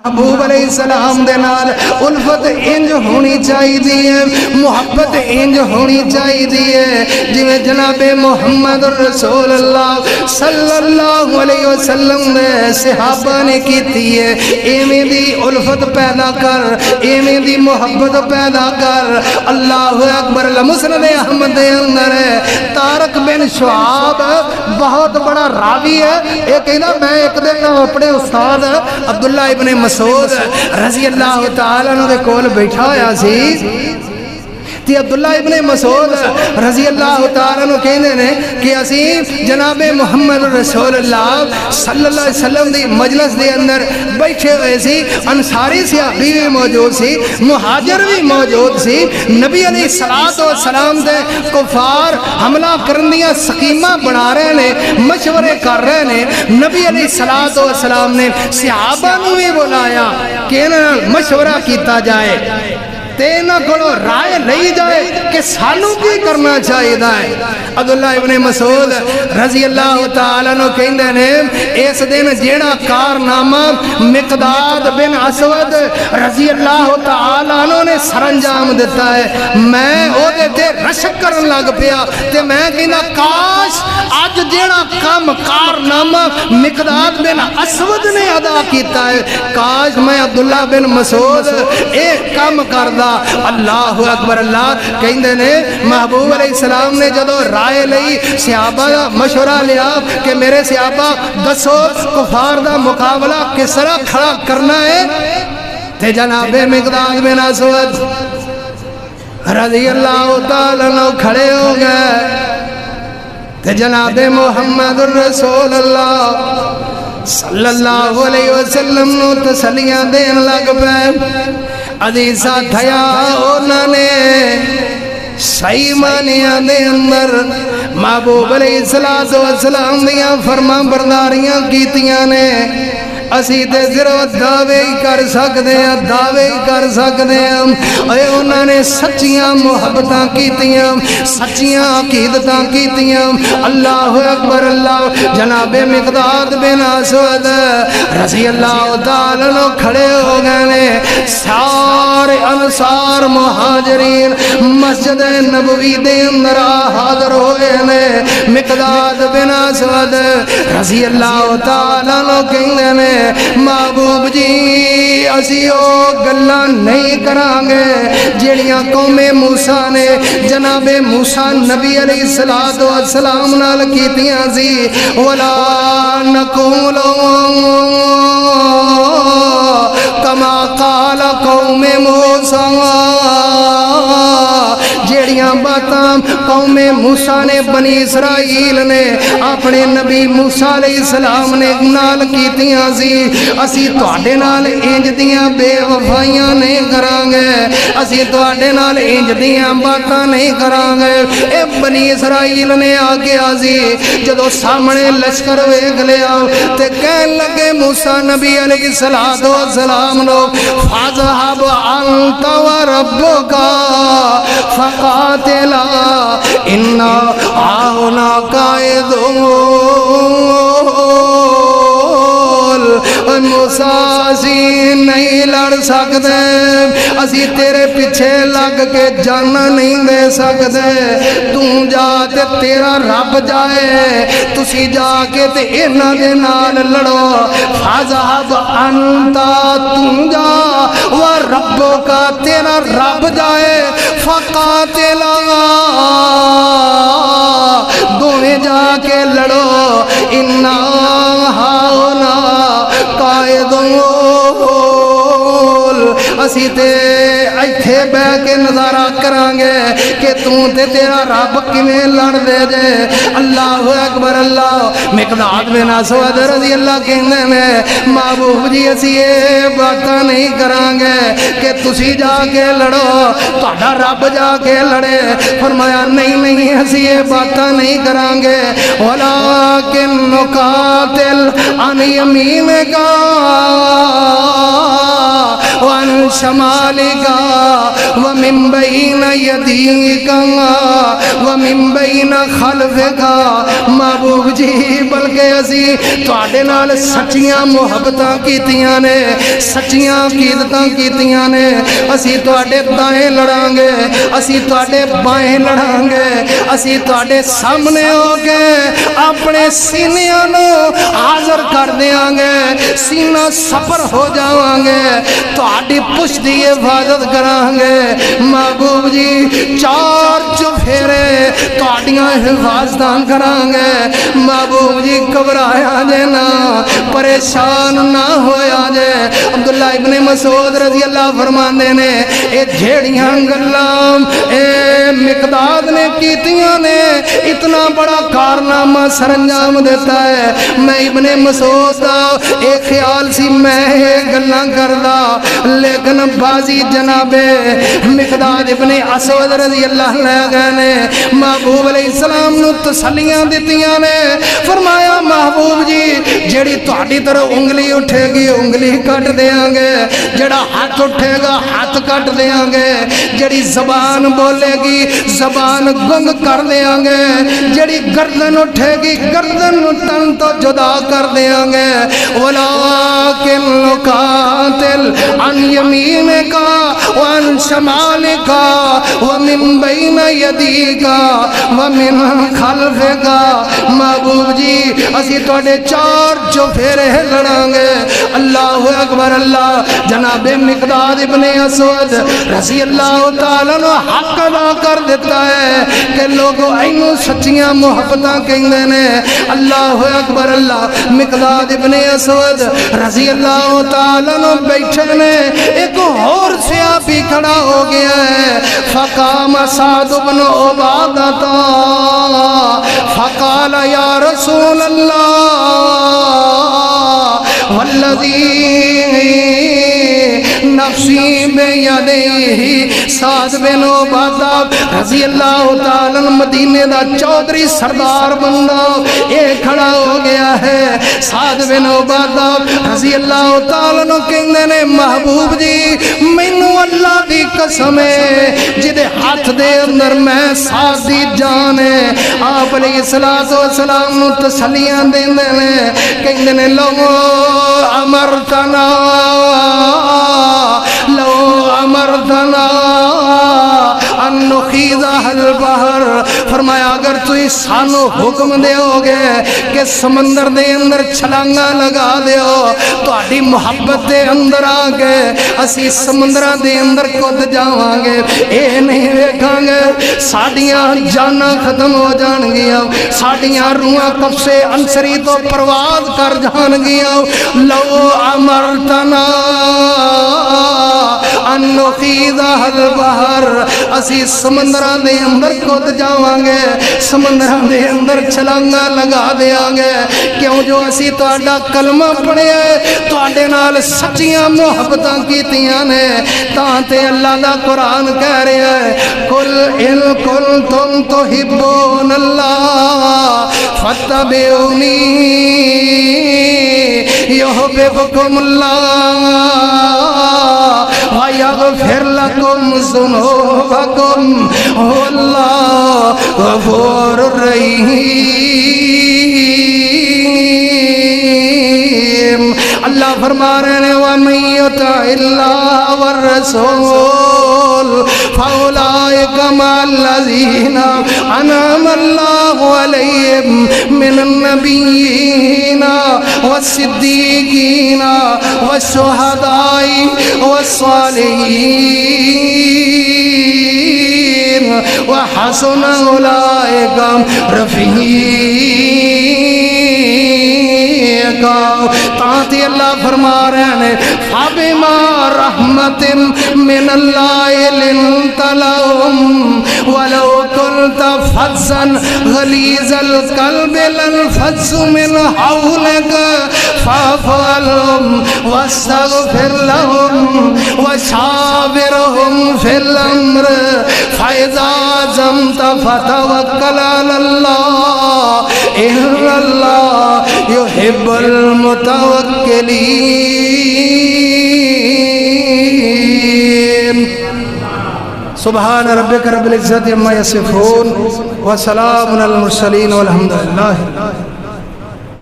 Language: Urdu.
محبوب علیہ السلام دے نال الفت انج ہونی چاہیے، محبت انج ہونی چاہیے جویں جناب محمد رسول اللہ صلی اللہ علیہ وسلم دے صحابہ نے کیتی ہے۔ ایویں دی الفت پیدا کر، ایویں دی محبت پیدا کر۔ اللہ اکبر۔ مسند احمد دے اندر ہے طارق بن شعاب بہت بڑا راوی ہے، ایک کہنا میں ایک دن اپنے استاد عبداللہ ابن مسعود رضی اللہ تعالیٰ عنہ دے کول بیٹھا ہویا سی تی عبداللہ ابن مسعود رضی اللہ تعالیٰ عنہ کہنے نے کہ اسی جناب محمد رسول اللہ صلی اللہ علیہ وسلم دی مجلس دے اندر بیٹھے ہوئے سی، انصاری صحابی بھی موجود سی، مہاجر بھی موجود سی۔ نبی علیہ السلام دے کفار حملہ کرندیاں سکیمہ بنا رہے نے، مشورے کر رہے نے۔ نبی علیہ السلام نے صحابہ نو بھی بلایا کہ مشورہ کیتا جائے، تینا کھڑو رائے لئی جائے کہ سانو کی کرنا چاہیے دائے۔ عبداللہ ابن مسعود رضی اللہ تعالیٰ نو کہندے نے اس دن جیڑا کارنامہ مقداد بن اسود رضی اللہ تعالیٰ نو نے سرانجام دیتا ہے، میں او دیتے رشک کرن لگ پیا تے میں کہنا کاش آج جیڑا کام کارنامہ مقداد بن اسود نے ادا کیتا ہے، کاش میں عبداللہ بن مسعود ایک کام کردہ۔ اللہ اکبر۔ اللہ کہندے نے محبوب علیہ السلام نے جدو رائے لئی صحابہ مشورہ لیا کہ میرے صحابہ دسو کفار دا مقابلہ کس طرح کھڑا کرنا ہے، تے جناب مقداد بن اسود رضی اللہ تعالیٰ عنہ کھڑے ہو گئے تے جناب محمد رسول اللہ صلی اللہ علیہ وسلم نو تسلیاں دین لگ پے۔ عزیزہ تھیا اونا نے صحیح معنیاں دے اندر محبوب علیہ السلام دیاں فرما برداریاں کیتیاں نے۔ اسی تے صرف دعوے ہی کر سکتے ہیں، دعوے ہی کر سکتے ہیں۔ اے انہوں نے سچیاں محبتاں کیتیاں، سچیاں عقیدتاں کیتیاں۔ اللہ اکبر۔ اللہ جناب مقداد بن اسود رضی اللہ تعالیٰ عنہ کھڑے ہو گئے نے۔ سارے انصار مہاجرین مسجد نبوی دے اندر حاضر ہوئے نے۔ مقداد بن اسود رضی اللہ تعالیٰ عنہ کہندے نے محبوب جی اسی او گلاں نہیں کرانگے جیڑیاں قوم موسیٰ نے جناب موسیٰ نبی علیہ السلام نال کیتیاں سی۔ وَلَا نَقُولُ كَمَا قَالَ قَوْمِ مُوسَىٰ، جیڑیاں باتاں قوم موسیٰ نے بنی اسرائیل نے اپنے نبی موسیٰ علیہ السلام نے نال کیتیاں سی، اسی تواڈے نال انج دیاں بے وفائیاں نہیں کرانگے، اسی تواڈے نال انج دیاں باتاں نہیں کرانگے۔ اے بنی اسرائیل نے آگے آزی جدو سامنے لشکر ویکھ لیا تے کہن لگے موسیٰ نبی علیہ السلام نو فَاذْهَبْ أَنْتَ وَرَبُّكَ فَقَاتِلَا إِنَّا هَاهُنَا قَاعِدُونَ۔ موسیٰ اسی نہیں لڑ سکتے، اسی تیرے پیچھے لگ کے جانا نہیں دے سکتے، تم جا تے تیرا رب جائے، تسی جا کے تے اینا دے نال لڑو۔ فَاذْهَبْ أَنْتَ تم جا وَرَبُّكَ تیرا رب جائے، فَقَاتِلَا دوویں جا کے لڑو، اِنَّا هَاهُنَا قائدون۔ اسی تے ایتھے بہ کے نظارہ کرانگے کہ تے تیرا رب کیویں لڑ دے جے۔ اللہ اکبر۔ اللہ مقداد بن اسود رضی اللہ کہندے نے محبوب جی اسی یہ باتاں نہیں کرانگے کہ تسی جا کے لڑو، تہاڈا رب جا کے لڑے۔ فرمایا نہیں اسی یہ باتاں نہیں کرانگے، ولیکن نقاتل عن یمینک وعن شمالك ومن بين يديك ومن بين خلفك محبوب جی بلکہ اسی تواڈے نال سچیاں محبتاں کیتیاں نے سچیاں عقیدتاں کیتیاں نے اسی تواڈے دائیں لڑاں گے اسی تواڈے بائیں لڑاں گے اسی تواڈے سامنے ہو کے اپنے سینیاں نو حاضر کر دیاں گے سینہ سپر ہو جاواں گے تواڈی پشت دی حفاظت کراں گے محبوب جی چار چفیرے تواڈیاں حفاظتاں کراں گے محبوب جی گھبرایا جے نا پریشان نہ ہویا جے عبداللہ ابن مسعود رضی اللہ فرماندے نے اے جھیڑیاں گلاں اے مقداد نے کیتیاں نے اتنا بڑا کارنامہ سرانجام دیتا ہے میں ابن مسعود دا ایک خیال سی میں گلاں کردا لیکن بازی جناب مقداد ابن اسود رضی اللہ عنہ نے محبوب علیہ السلام نو تسلیاں دتیاں نے فرمایا محبوب جی جڑی تہاڈی طرف انگلی اٹھے گی انگلی کٹ دیاں گے جڑا ہاتھ اٹھے گا ہاتھ کٹ دیاں گے جڑی زبان بولے گی زبان گنگ کر دیاں گے جڑی گردن اٹھے گی گردن تن تو جدا کر دیاں گے ولیکن نقاتل عن یمینک وعن شمالک ومن بین یدیک ومن خلفک محبوب جی اسی تواڈے چار چوفیرے لڑاں گے اللہ اکبر اللہ جناب مقداد ابن اسود رضی اللہ تعالیٰ نے حق ادا کر دیتا ہے کہ لوگوں اینو سچیاں محبتاں کہندے نے اللہ اکبر اللہ مقداد ابن اسود رضی اللہ تعالیٰ نے بیٹھے نے ایک اور صحابی کھڑا ہو گیا ہے فقام سعد بن عبادہ فقال یا رسول اللہ والذی نفسی بیدیہ سعد بن عبادہ رضی اللہ تعالیٰ مدینے دا چودھری سردار بندہ اے کھڑا ہو گیا ہے سعد بن عبادہ رضی اللہ تعالیٰ کہندے نے محبوب جی مینوں اللہ دی قسم ہے جدے ہاتھ دے اندر میں سعد دی جان ہے آپ علیہ السلام نو تسلیاں دیندے نے کہندے نے لوگو امرتنا لو امرتنا ان نخیض البحر فرمایا اگر تو سانو حکم دے ہوگے کہ سمندر دے اندر چھلانگا لگا دے ہو تو آڈی محبت دے اندر آگے اسی سمندرہ دے اندر کود جاواں گے اے نہیں دیکھاں گے ساڑیاں جانا ختم ہو جان گیا ساڑیاں روحاں کب سے انسری تو پرواز کر جان گیا لو امرتنا ان نخیض البحر اسی سمندرہ دے اندر کود جاواں گے سمندرہ دے اندر چھلانگا لگا دیاں گے کیوں جو اسی تو آڈا کلمہ پڑھے تو آڈے نال سچیاں محبتاں کیتیاں نے تانتے اللہ دا قرآن کہہ رہے ہیں قل ان کنتم تحبون اللہ فاتبعونی یحببکم اللہ وَيَغْفِرْ لَكُمْ ذُنُوبَكُمْ وَاللَّهُ غَفُورٌ رَحِيمٌ اللہ فرما رہے ہیں وَمَن يُطِعِ اللَّهَ وَالرَّسُولَ فَأُولَئِكَ مَعَ الَّذِينَ أَنْعَمَ اللَّهُ عَلَيْهِمْ مِنَ النَّبِيِّينَ والصديقين والشهداء والصالحين وحسن أولئك رفيقا تانتی اللہ فرما رہے ہیں فَبِمَا رَحْمَةٍ مِّنَ اللَّهِ لِنْتَ لَهُمْ وَلَوْ كُنْتَ فَظًّا غَلِيظَ الْقَلْبِ لَانفَضُّوا مِنْ حَوْلِكَ فَاعْفُ عَنْهُمْ وَاسْتَغْفِرْ لَهُمْ وَشَاوِرْهُمْ فِي الْأَمْرِ فَإِذَا عَزَمْتَ فَتَوَكَّلْ عَلَى اللَّهِ إِنَّ اللَّهَ يُحِبُّ المتوکلین سبحان ربک رب العزت عما یصفون وسلام علی المرسلین والحمد للہ.